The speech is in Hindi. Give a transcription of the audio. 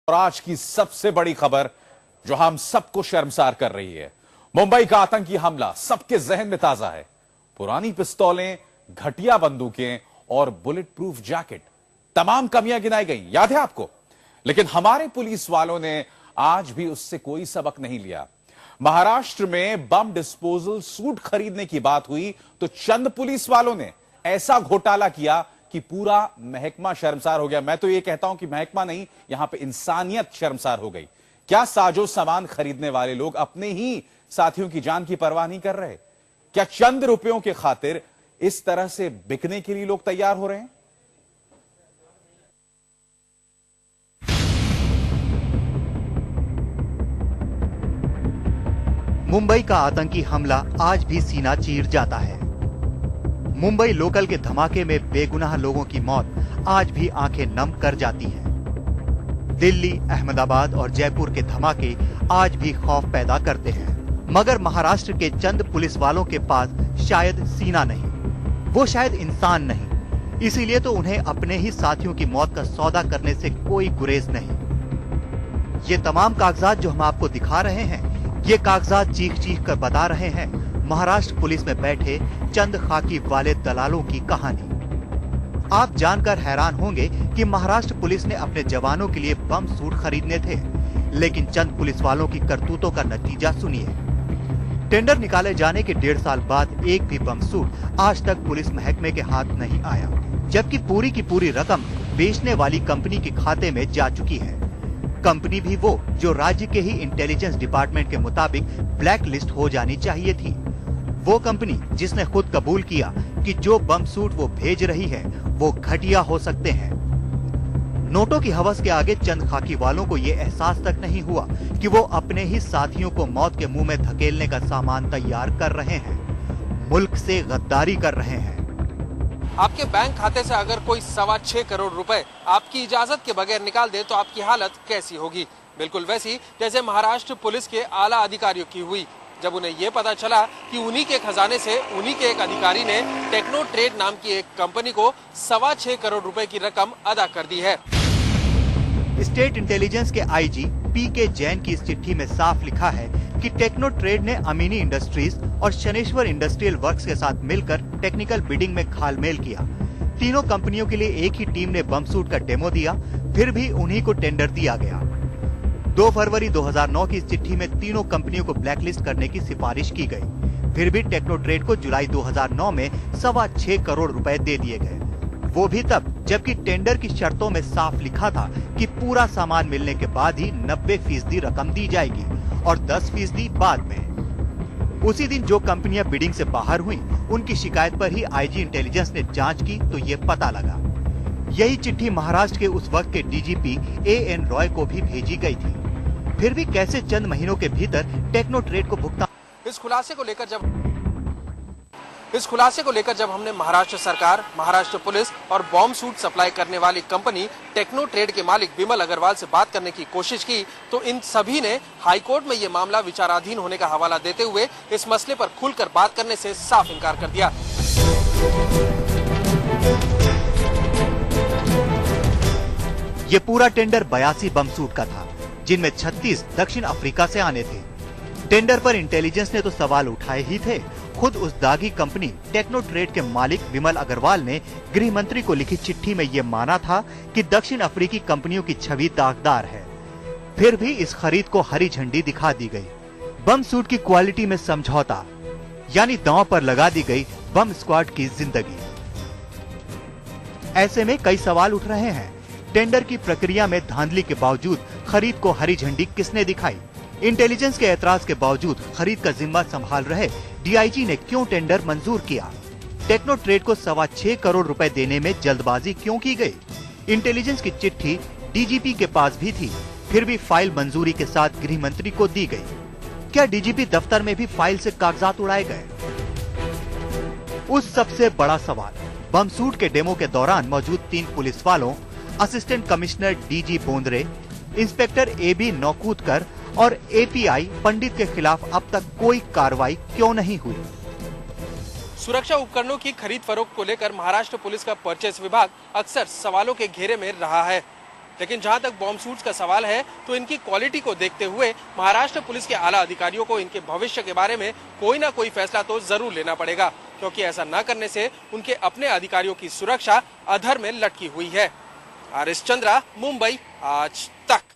और आज की सबसे बड़ी खबर जो हम सबको शर्मसार कर रही है, मुंबई का आतंकी हमला सबके जहन में ताजा है। पुरानी पिस्तौलें, घटिया बंदूकें और बुलेट प्रूफ जैकेट, तमाम कमियां गिनाई गई, याद है आपको। लेकिन हमारे पुलिस वालों ने आज भी उससे कोई सबक नहीं लिया। महाराष्ट्र में बम डिस्पोजल सूट खरीदने की बात हुई तो चंद पुलिस वालों ने ऐसा घोटाला किया कि पूरा महकमा शर्मसार हो गया। मैं तो ये कहता हूं कि महकमा नहीं, यहां पे इंसानियत शर्मसार हो गई। क्या साजो सामान खरीदने वाले लोग अपने ही साथियों की जान की परवाह नहीं कर रहे? क्या चंद रुपयों के खातिर इस तरह से बिकने के लिए लोग तैयार हो रहे हैं? मुंबई का आतंकी हमला आज भी सीना चीर जाता है। मुंबई लोकल के धमाके में बेगुनाह लोगों की मौत आज भी आंखें नम कर जाती है। दिल्ली, अहमदाबाद और जयपुर के धमाके आज भी खौफ पैदा करते हैं। मगर महाराष्ट्र के चंद पुलिस वालों के पास शायद सीना नहीं, वो शायद इंसान नहीं, इसीलिए तो उन्हें अपने ही साथियों की मौत का सौदा करने से कोई गुरेज नहीं। ये तमाम कागजात जो हम आपको दिखा रहे हैं, ये कागजात चीख चीख कर बता रहे हैं महाराष्ट्र पुलिस में बैठे चंद खाकी वाले दलालों की कहानी। आप जानकर हैरान होंगे कि महाराष्ट्र पुलिस ने अपने जवानों के लिए बम सूट खरीदने थे, लेकिन चंद पुलिस वालों की करतूतों का नतीजा सुनिए। टेंडर निकाले जाने के 1.5 साल बाद एक भी बम सूट आज तक पुलिस महकमे के हाथ नहीं आया, जबकि पूरी की पूरी रकम बेचने वाली कंपनी के खाते में जा चुकी है। कंपनी भी वो जो राज्य के ही इंटेलिजेंस डिपार्टमेंट के मुताबिक ब्लैक लिस्ट हो जानी चाहिए थी। वो कंपनी जिसने खुद कबूल किया कि जो बम सूट वो भेज रही है वो घटिया हो सकते हैं। नोटों की हवस के आगे चंद खाकी वालों को ये एहसास तक नहीं हुआ कि वो अपने ही साथियों को मौत के मुंह में धकेलने का सामान तैयार कर रहे हैं, मुल्क से गद्दारी कर रहे हैं। आपके बैंक खाते से अगर कोई 6.25 करोड़ रुपए आपकी इजाजत के बगैर निकाल दे तो आपकी हालत कैसी होगी? बिल्कुल वैसी जैसे महाराष्ट्र पुलिस के आला अधिकारियों की हुई, जब उन्हें ये पता चला कि उन्हीं के खजाने से उन्हीं के एक अधिकारी ने टेक्नो ट्रेड नाम की एक कंपनी को 6.25 करोड़ रुपए की रकम अदा कर दी है। स्टेट इंटेलिजेंस के आईजी पीके जैन की इस चिट्ठी में साफ लिखा है कि टेक्नो ट्रेड ने अमीनी इंडस्ट्रीज और शनेश्वर इंडस्ट्रियल वर्क्स के साथ मिलकर टेक्निकल बिडिंग में घालमेल किया। तीनों कंपनियों के लिए एक ही टीम ने बम सूट का डेमो दिया, फिर भी उन्हीं को टेंडर दिया गया। 2 फरवरी 2009 की इस चिट्ठी में तीनों कंपनियों को ब्लैकलिस्ट करने की सिफारिश की गई। फिर भी टेक्नो ट्रेड को जुलाई 2009 में 6.25 करोड़ रुपए दे दिए गए, वो भी तब जबकि टेंडर की शर्तों में साफ लिखा था कि पूरा सामान मिलने के बाद ही 90% रकम दी जाएगी और 10% बाद में। उसी दिन जो कंपनियां बिडिंग से बाहर हुईं, उनकी शिकायत पर ही आईजी इंटेलिजेंस ने जांच की तो ये पता लगा। यही चिट्ठी महाराष्ट्र के उस वक्त के डीजीपी एएन रॉय को भी भेजी गई थी। फिर भी कैसे चंद महीनों के भीतर टेक्नो ट्रेड को भुगतान। इस खुलासे को लेकर जब हमने महाराष्ट्र सरकार, महाराष्ट्र पुलिस और बॉम्ब सूट सप्लाई करने वाली कंपनी टेक्नो ट्रेड के मालिक विमल अग्रवाल से बात करने की कोशिश की तो इन सभी ने हाईकोर्ट में ये मामला विचाराधीन होने का हवाला देते हुए इस मसले पर खुलकर बात करने से साफ इनकार कर दिया। ये पूरा टेंडर 82 बम सूट का था, जिनमें 36 दक्षिण अफ्रीका से आने थे। टेंडर पर इंटेलिजेंस ने तो सवाल उठाए ही थे। खुद उस दागी कंपनी टेक्नो ट्रेड के मालिक विमल अग्रवाल ने गृह मंत्री को लिखी चिट्ठी में ये माना था कि दक्षिण अफ्रीकी कंपनियों की छवि दागदार है। फिर भी इस खरीद को हरी झंडी दिखा दी गई। बम सूट की क्वालिटी में समझौता, यानी दांव पर लगा दी गई बम स्क्वाड की जिंदगी। ऐसे में कई सवाल उठ रहे हैं। टेंडर की प्रक्रिया में धांधली के बावजूद खरीद को हरी झंडी किसने दिखाई? इंटेलिजेंस के एतराज के बावजूद खरीद का जिम्मा संभाल रहे डीआईजी ने क्यों टेंडर मंजूर किया? टेक्नो ट्रेड को 6.25 करोड़ रुपए देने में जल्दबाजी क्यों की गई? इंटेलिजेंस की चिट्ठी डीजीपी के पास भी थी, फिर भी फाइल मंजूरी के साथ गृह मंत्री को दी गई। क्या डीजीपी दफ्तर में भी फाइल से कागजात उड़ाए गए? उस सबसे बड़ा सवाल, बम सूट के डेमो के दौरान मौजूद 3 पुलिस वालों, assistant commissioner DG Bondre, inspector AB Naukutkar और एपीआई पंडित के खिलाफ अब तक कोई कार्रवाई क्यों नहीं हुई? सुरक्षा उपकरणों की खरीद फरोख्त को लेकर महाराष्ट्र पुलिस का परचेज विभाग अक्सर सवालों के घेरे में रहा है। लेकिन जहां तक बॉम्ब सूट्स का सवाल है तो इनकी क्वालिटी को देखते हुए महाराष्ट्र पुलिस के आला अधिकारियों को इनके भविष्य के बारे में कोई ना कोई फैसला तो जरूर लेना पड़ेगा, क्योंकि ऐसा न करने से उनके अपने अधिकारियों की सुरक्षा अधर में लटकी हुई है। आर एस चंद्रा, मुंबई आज तक।